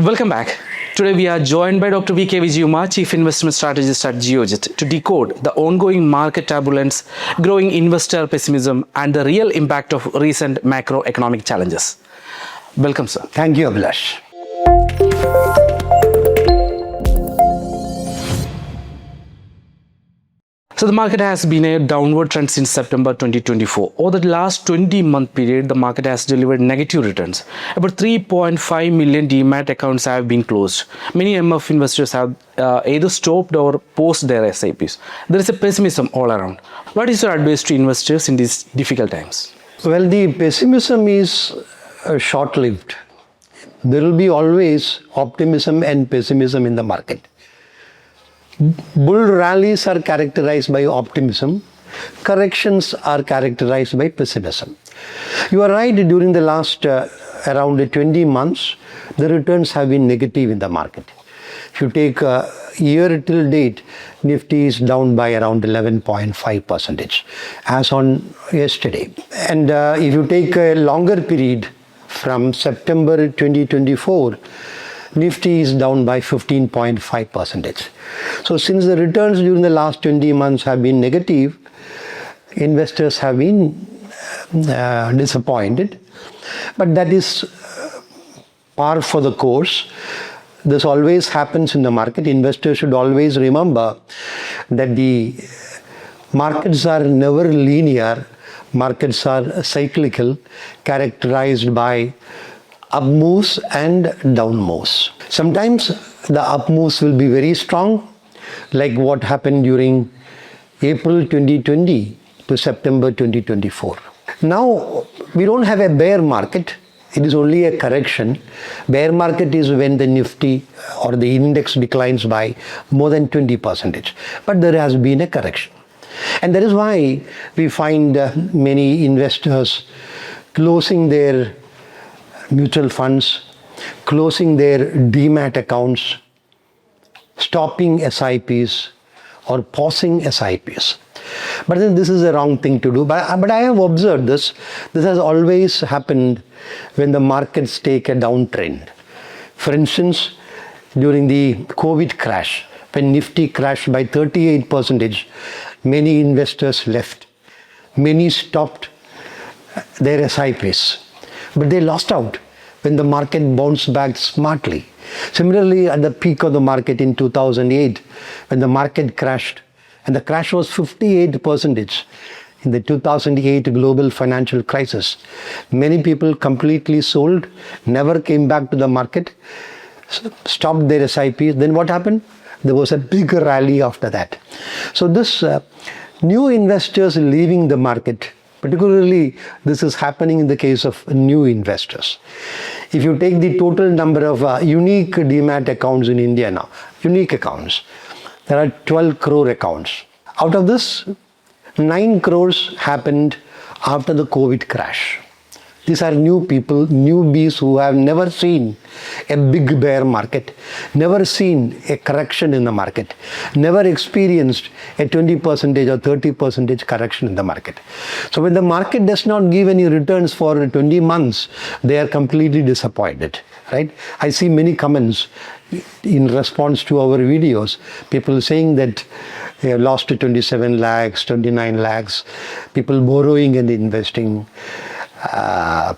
Welcome back. Today we are joined by Dr.V.K. Vijayakumar, Chief Investment Strategist at Geojit, to decode the ongoing market turbulence, growing investor pessimism, and the real impact of recent macroeconomic challenges. Welcome, sir. Thank you, Abhilash. So the market has been a downward trend since September 2024. Over the last 20-month period, the market has delivered negative returns. About 3.5 million Demat accounts have been closed. Many MF investors have either stopped or paused their SIPs. There is a pessimism all around. What is your advice to investors in these difficult times? Well, the pessimism is short-lived. There will be always optimism and pessimism in the market. Bull rallies are characterized by optimism. Corrections are characterized by pessimism. You are right, during the last around 20 months, the returns have been negative in the market. If you take a year till date, Nifty is down by around 11.5% as on yesterday. And if you take a longer period from September 2024, Nifty is down by 15.5%. So since the returns during the last 20 months have been negative, investors have been disappointed. But that is par for the course. This always happens in the market. Investors should always remember that the markets are never linear. Markets are cyclical, characterized by up moves and down moves. Sometimes the up moves will be very strong, like what happened during April 2020 to September 2024. Now, we don't have a bear market. It is only a correction. Bear market is when the Nifty or the index declines by more than 20%. But there has been a correction. And that is why we find many investors closing their mutual funds, closing their Demat accounts, stopping SIPs or pausing SIPs. But then this is a wrong thing to do. But I have observed this. This has always happened when the markets take a downtrend. For instance, during the COVID crash, when Nifty crashed by 38%, many investors left. Many stopped their SIPs. But they lost out when the market bounced back smartly. Similarly, at the peak of the market in 2008, when the market crashed, and the crash was 58% in the 2008 global financial crisis, many people completely sold, never came back to the market, stopped their SIPs. Then what happened? There was a big rally after that. So this new investors leaving the market, particularly this is happening in the case of new investors. If you take the total number of unique Demat accounts in India now, unique accounts, there are 12 crore accounts. Out of this, 9 crores happened after the COVID crash. These are new people, newbies who have never seen a big bear market, never seen a correction in the market, never experienced a 20% or 30% correction in the market. So when the market does not give any returns for 20 months, they are completely disappointed, right? I see many comments in response to our videos, people saying that they have lost to 27 lakhs, 29 lakhs, people borrowing and investing,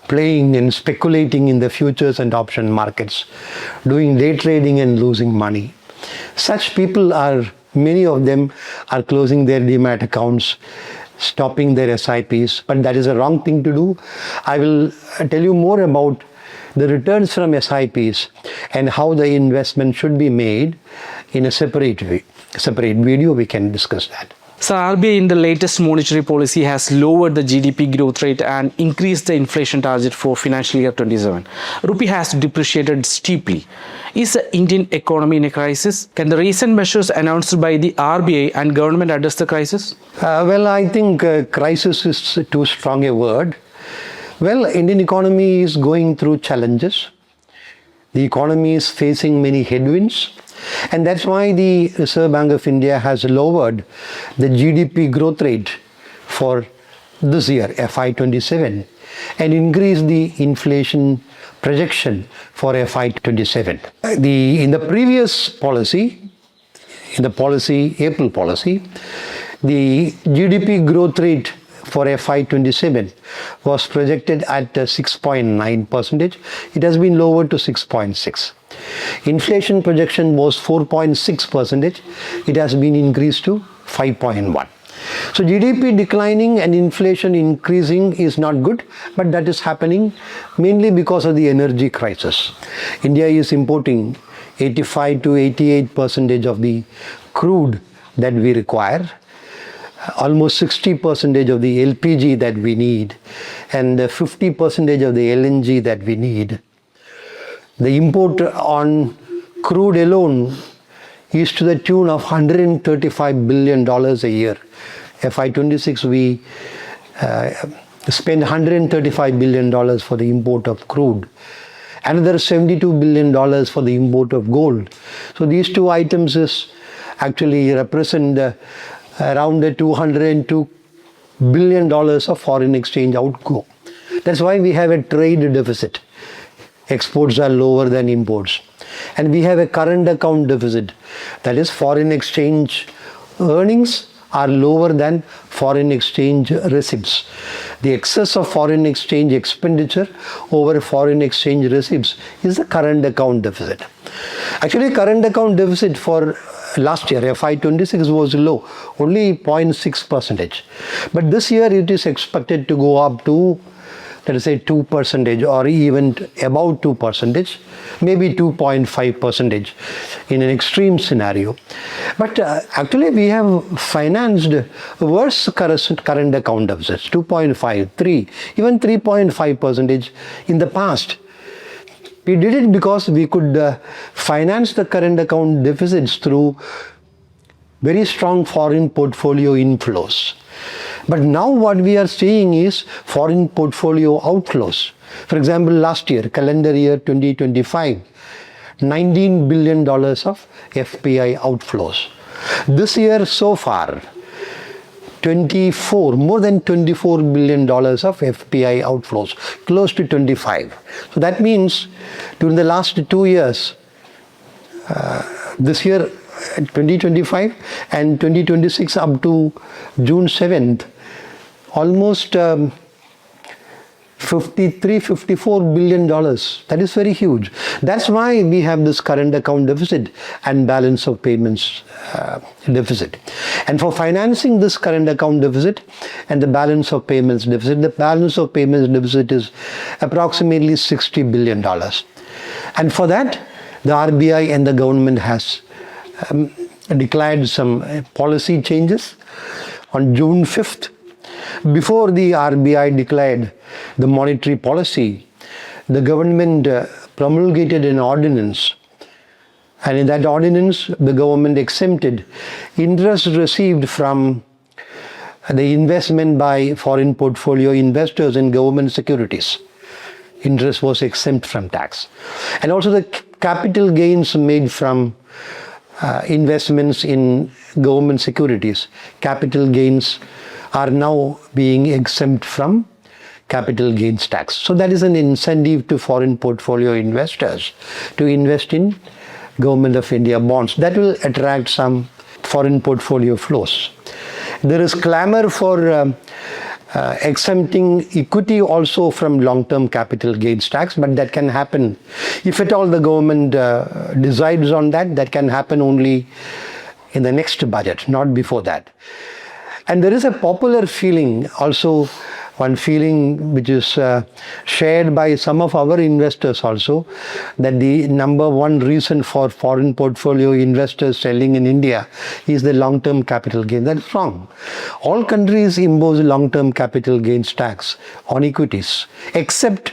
playing and speculating in the futures and option markets, doing day trading and losing money. Such people are, many of them are closing their Demat accounts, stopping their SIPs, but that is a wrong thing to do. I will tell you more about the returns from SIPs and how the investment should be made in a separate video. We can discuss that. So RBI in the latest monetary policy has lowered the GDP growth rate and increased the inflation target for financial year 27. Rupee has depreciated steeply. Is the Indian economy in a crisis? Can the recent measures announced by the RBI and government address the crisis? Well, I think crisis is too strong a word. Well, Indian economy is going through challenges. The economy is facing many headwinds. And that's why the Reserve Bank of India has lowered the GDP growth rate for this year, FY27, and increased the inflation projection for FY27. In the previous policy, April policy, the GDP growth rate for FY27 was projected at 6.9%. It has been lowered to 6.6. Inflation projection was 4.6%. It has been increased to 5.1. So GDP declining and inflation increasing is not good, but that is happening mainly because of the energy crisis. India is importing 85 to 88% of the crude that we require, almost 60% of the LPG that we need, and 50% of the LNG that we need. The import on crude alone is to the tune of $135 billion a year. FY26 we spend $135 billion for the import of crude. Another $72 billion for the import of gold. So these two items actually represent around $202 billion of foreign exchange outgo. That's why we have a trade deficit. Exports are lower than imports. And we have a current account deficit. That is, foreign exchange earnings are lower than foreign exchange receipts. The excess of foreign exchange expenditure over foreign exchange receipts is the current account deficit. Actually, current account deficit for last year, FY26, was low, only 0.6%. But this year it is expected to go up to, let us say, 2% or even about 2%, maybe 2.5% in an extreme scenario. But actually we have financed worse current account deficits, 2.5, 3, even 3.5% in the past. We did it because we could finance the current account deficits through very strong foreign portfolio inflows. But now what we are seeing is foreign portfolio outflows. For example, last year, calendar year 2025, $19 billion of FPI outflows. This year so far, more than $24 billion of FPI outflows, close to 25. So that means during the last 2 years, this year 2025 and 2026 up to June 7th, almost $54 billion. That is very huge. That's why we have this current account deficit and balance of payments deficit. And for financing this current account deficit and the balance of payments deficit, the balance of payments deficit is approximately $60 billion. And for that, the RBI and the government has declared some policy changes on June 5th. Before the RBI declared the monetary policy, the government promulgated an ordinance, and in that ordinance the government exempted interest received from the investment by foreign portfolio investors in government securities. Interest was exempt from tax. And also the capital gains made from investments in government securities, capital gains are now being exempt from capital gains tax. So that is an incentive to foreign portfolio investors to invest in Government of India bonds. That will attract some foreign portfolio flows. There is clamor for exempting equity also from long-term capital gains tax, but that can happen if at all the government decides on that. That can happen only in the next budget, not before that. And there is a popular feeling, also one feeling which is shared by some of our investors also, that the number one reason for foreign portfolio investors selling in India is the long-term capital gain. That's wrong. All countries impose long-term capital gains tax on equities, except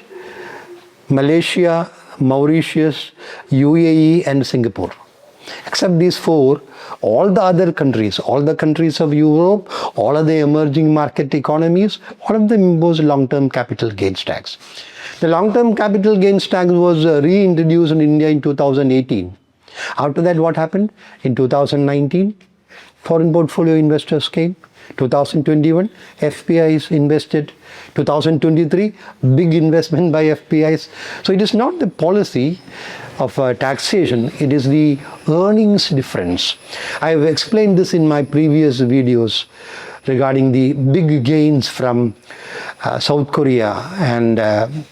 Malaysia, Mauritius, UAE and Singapore. Except these four, all the other countries, all the countries of Europe, all of the emerging market economies, all of them impose long-term capital gains tax. The long-term capital gains tax was reintroduced in India in 2018. After that, what happened? In 2019, foreign portfolio investors came. 2021, FPIs invested. 2023, big investment by FPIs. So it is not the policy of taxation, it is the earnings difference. I have explained this in my previous videos regarding the big gains from South Korea and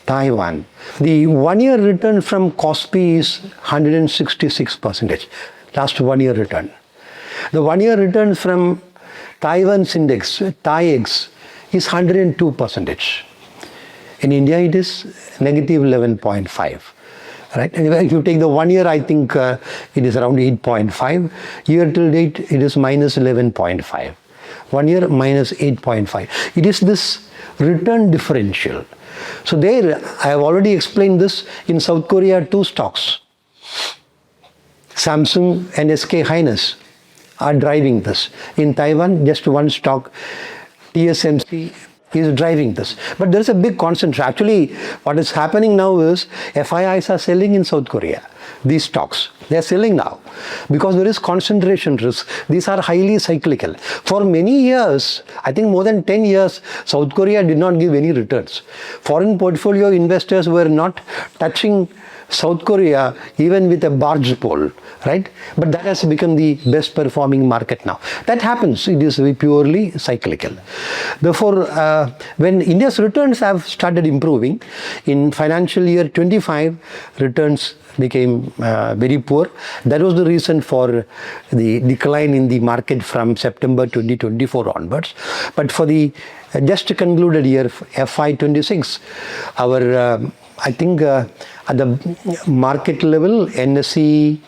Taiwan. The 1 year return from KOSPI is 166%, last 1 year return. The 1 year return from Taiwan's index, TAIEX, is 102%. In India, it is negative 11.5. Right? And if you take the 1 year, I think it is around 8.5. Year till date, it is minus 11.5. 1 year minus 8.5. It is this return differential. So there, I have already explained this. In South Korea, two stocks, Samsung and SK Hynix, are driving this. In Taiwan, just one stock, TSMC, is driving this. But there is a big concentration. Actually, what is happening now is FIIs are selling in South Korea. These stocks, they are selling now because there is concentration risk. These are highly cyclical. For many years, I think more than 10 years, South Korea did not give any returns. Foreign portfolio investors were not touching South Korea even with a barge pole, right? But that has become the best performing market now. That happens, it is purely cyclical. Therefore, when India's returns have started improving, in financial year 25, returns became very poor. That was the reason for the decline in the market from September 2024 onwards. But for the just concluded year, FY26, our I think at the market level, NSE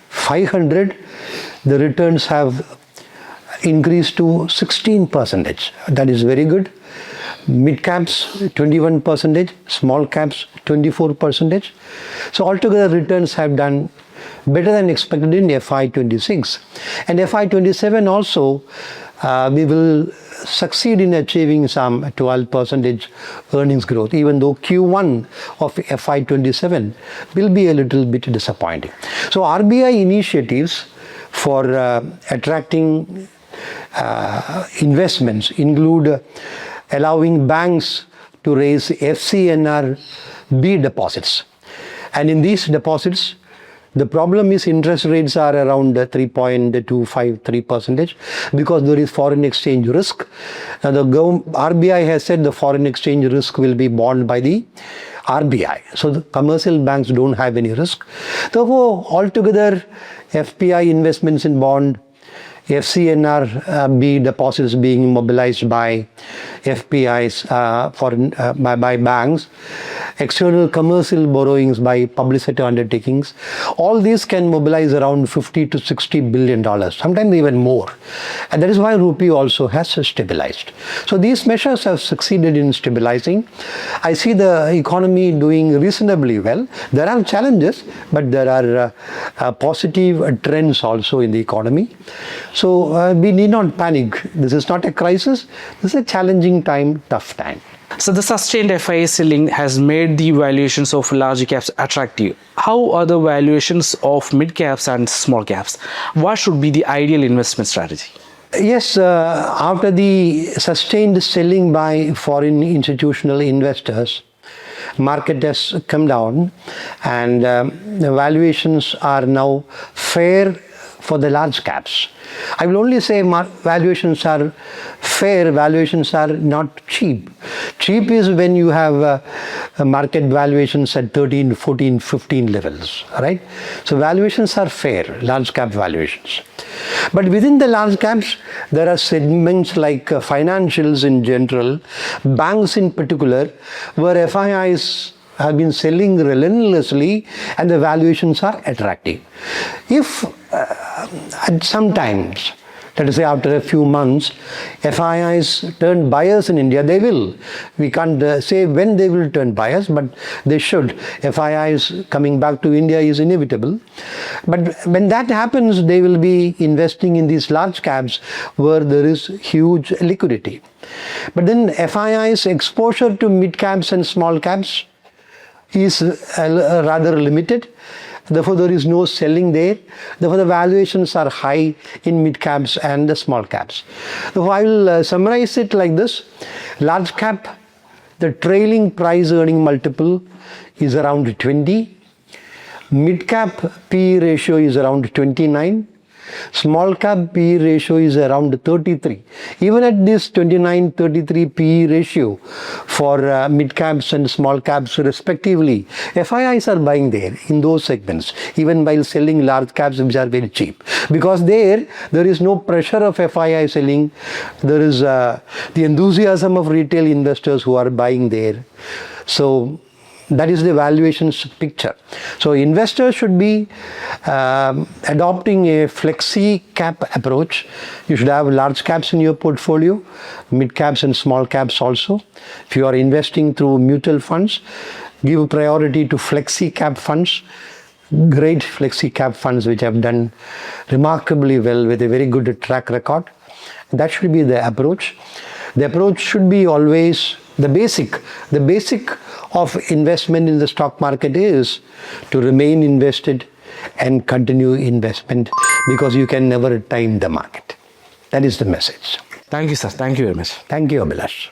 500, the returns have increased to 16%. That is very good. Mid caps 21%, small caps 24%. So altogether returns have done better than expected in FY26. And FY27 also, we will succeed in achieving some 12% earnings growth, even though Q1 of FY27 will be a little bit disappointing. So RBI initiatives for attracting investments include allowing banks to raise FCNR B deposits. And in these deposits, the problem is interest rates are around 3.253% because there is foreign exchange risk. Now the RBI has said the foreign exchange risk will be borne by the RBI. So the commercial banks don't have any risk. Therefore, altogether, FPI investments in bond, FCNR B deposits being mobilized by FPIs by banks, external commercial borrowings by public sector undertakings, all these can mobilize around $50 to $60 billion, sometimes even more. And that is why rupee also has stabilized. So these measures have succeeded in stabilizing. I see the economy doing reasonably well. There are challenges, but there are positive trends also in the economy. So we need not panic. This is not a crisis. This is a challenging time, tough time. So the sustained FII selling has made the valuations of large caps attractive. How are the valuations of mid caps and small caps? What should be the ideal investment strategy? Yes, after the sustained selling by foreign institutional investors, market has come down and the valuations are now fair for the large caps. I will only say valuations are fair, valuations are not cheap. Cheap is when you have market valuations at 13, 14, 15 levels, right? So valuations are fair, large cap valuations. But within the large caps, there are segments like financials in general, banks in particular, where FIIs have been selling relentlessly and the valuations are attractive. If sometimes, let us say after a few months, FIIs turn buyers in India, they will. We can't say when they will turn buyers, but they should. FIIs coming back to India is inevitable. But when that happens, they will be investing in these large caps where there is huge liquidity. But then FIIs exposure to mid caps and small caps is rather limited. Therefore, there is no selling there. Therefore, the valuations are high in mid caps and the small caps. So I will summarize it like this. Large cap, the trailing price earning multiple is around 20. Mid cap PE ratio is around 29. Small cap PE ratio is around 33. Even at this 29-33 PE ratio for mid caps and small caps respectively, FIIs are buying there in those segments, even while selling large caps which are very cheap. Because there is no pressure of FII selling. There is the enthusiasm of retail investors who are buying there. So that is the valuations picture. So investors should be adopting a flexi cap approach. You should have large caps in your portfolio, mid caps and small caps also. If you are investing through mutual funds, give priority to flexi cap funds. Great flexi cap funds which have done remarkably well with a very good track record. That should be the approach. The approach should be always the basic of investment in the stock market is to remain invested and continue investment, because you can never time the market. That is the message. Thank you, sir. Thank you very much. Thank you, Abhilash.